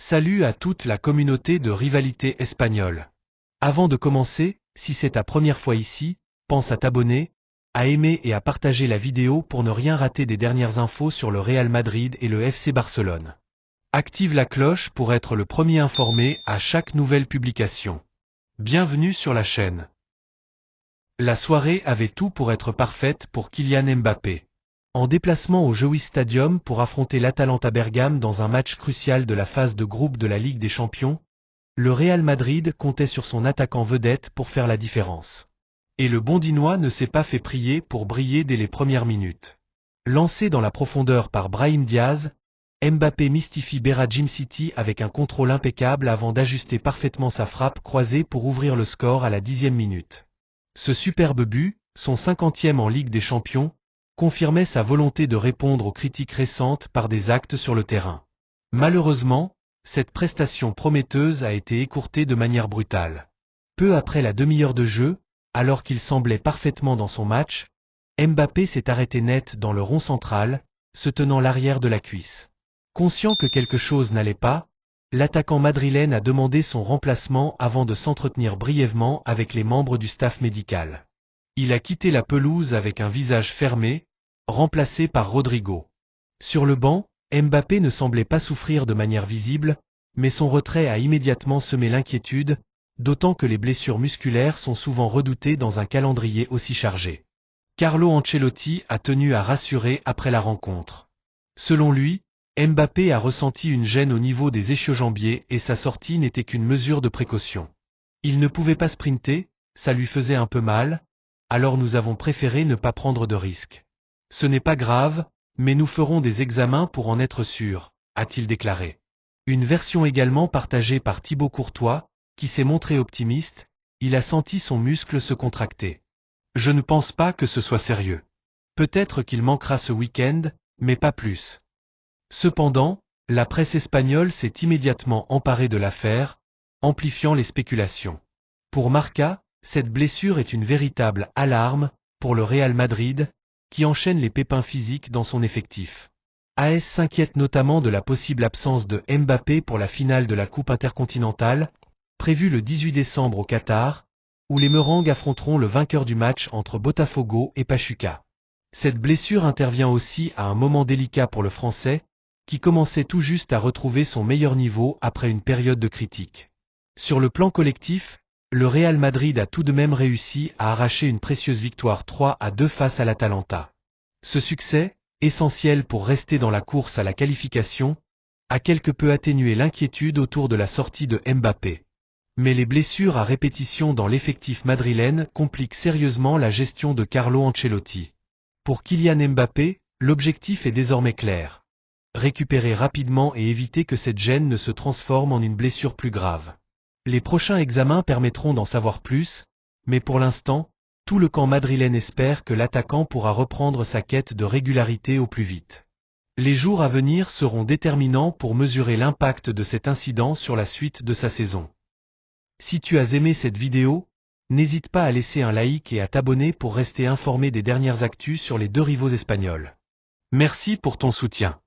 Salut à toute la communauté de Rivalité Espagnole. Avant de commencer, si c'est ta première fois ici, pense à t'abonner, à aimer et à partager la vidéo pour ne rien rater des dernières infos sur le Real Madrid et le FC Barcelone. Active la cloche pour être le premier informé à chaque nouvelle publication. Bienvenue sur la chaîne. La soirée avait tout pour être parfaite pour Kylian Mbappé. En déplacement au Gewiss Stadium pour affronter l'Atalanta Bergame dans un match crucial de la phase de groupe de la Ligue des Champions, le Real Madrid comptait sur son attaquant vedette pour faire la différence. Et le Bondinois ne s'est pas fait prier pour briller dès les premières minutes. Lancé dans la profondeur par Brahim Diaz, Mbappé mystifie Berrajim City avec un contrôle impeccable avant d'ajuster parfaitement sa frappe croisée pour ouvrir le score à la 10e minute. Ce superbe but, son 50e en Ligue des Champions, confirmait sa volonté de répondre aux critiques récentes par des actes sur le terrain. Malheureusement, cette prestation prometteuse a été écourtée de manière brutale. Peu après la demi-heure de jeu, alors qu'il semblait parfaitement dans son match, Mbappé s'est arrêté net dans le rond central, se tenant l'arrière de la cuisse. Conscient que quelque chose n'allait pas, l'attaquant madrilène a demandé son remplacement avant de s'entretenir brièvement avec les membres du staff médical. Il a quitté la pelouse avec un visage fermé, remplacé par Rodrigo. Sur le banc, Mbappé ne semblait pas souffrir de manière visible, mais son retrait a immédiatement semé l'inquiétude, d'autant que les blessures musculaires sont souvent redoutées dans un calendrier aussi chargé. Carlo Ancelotti a tenu à rassurer après la rencontre. Selon lui, Mbappé a ressenti une gêne au niveau des ischio-jambiers et sa sortie n'était qu'une mesure de précaution. Il ne pouvait pas sprinter, ça lui faisait un peu mal, alors nous avons préféré ne pas prendre de risques. Ce n'est pas grave, mais nous ferons des examens pour en être sûrs, a-t-il déclaré. Une version également partagée par Thibaut Courtois, qui s'est montré optimiste, il a senti son muscle se contracter. Je ne pense pas que ce soit sérieux. Peut-être qu'il manquera ce week-end, mais pas plus. Cependant, la presse espagnole s'est immédiatement emparée de l'affaire, amplifiant les spéculations. Pour Marca, cette blessure est une véritable alarme pour le Real Madrid, qui enchaîne les pépins physiques dans son effectif. AS s'inquiète notamment de la possible absence de Mbappé pour la finale de la Coupe intercontinentale, prévue le 18 décembre au Qatar, où les Merengues affronteront le vainqueur du match entre Botafogo et Pachuca. Cette blessure intervient aussi à un moment délicat pour le Français, qui commençait tout juste à retrouver son meilleur niveau après une période de critique. Sur le plan collectif, le Real Madrid a tout de même réussi à arracher une précieuse victoire 3-2 face à l'Atalanta. Ce succès, essentiel pour rester dans la course à la qualification, a quelque peu atténué l'inquiétude autour de la sortie de Mbappé. Mais les blessures à répétition dans l'effectif madrilène compliquent sérieusement la gestion de Carlo Ancelotti. Pour Kylian Mbappé, l'objectif est désormais clair. Récupérer rapidement et éviter que cette gêne ne se transforme en une blessure plus grave. Les prochains examens permettront d'en savoir plus, mais pour l'instant, tout le camp madrilène espère que l'attaquant pourra reprendre sa quête de régularité au plus vite. Les jours à venir seront déterminants pour mesurer l'impact de cet incident sur la suite de sa saison. Si tu as aimé cette vidéo, n'hésite pas à laisser un like et à t'abonner pour rester informé des dernières actus sur les deux rivaux espagnols. Merci pour ton soutien.